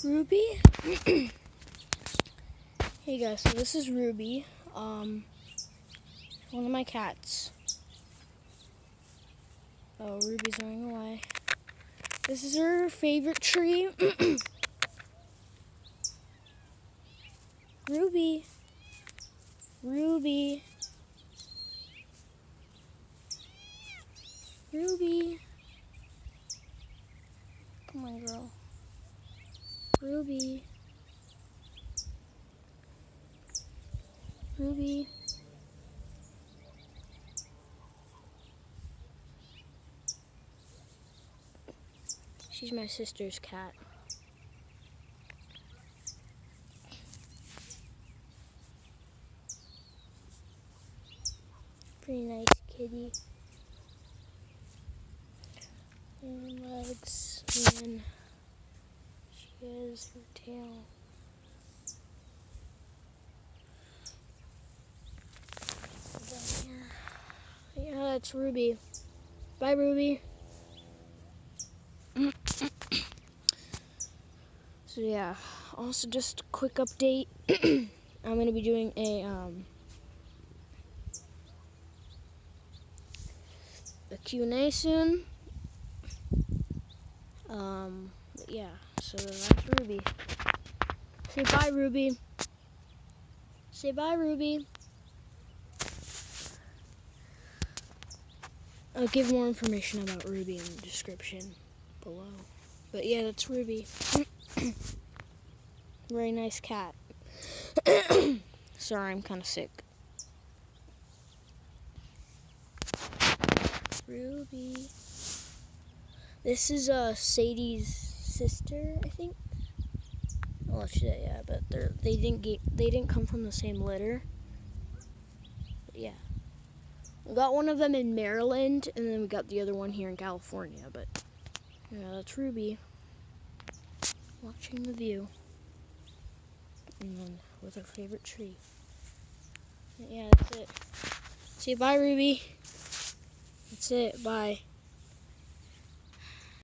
Ruby. Hey guys, so this is Ruby, one of my cats. Oh, Ruby's running away. This is her favorite tree. Ruby. Ruby. Ruby. Come on, girl. Ruby. Ruby. She's my sister's cat. Pretty nice kitty. And legs, and she has her tail. Down here. Yeah, that's Ruby. Bye, Ruby. So yeah, also just a quick update. I'm gonna be doing a Q&A soon. But yeah, so that's Ruby. Say bye, Ruby. Say bye, Ruby. I'll give more information about Ruby in the description below. But yeah, that's Ruby. Very nice cat. Sorry, I'm kind of sick. Ruby. This is Sadie's sister, I think. Well, yeah, but they didn't come from the same litter. But yeah, we got one of them in Maryland, and then we got the other one here in California. But yeah, that's Ruby watching the view, and then with her favorite tree. But yeah, that's it. Say bye, Ruby. That's it. Bye.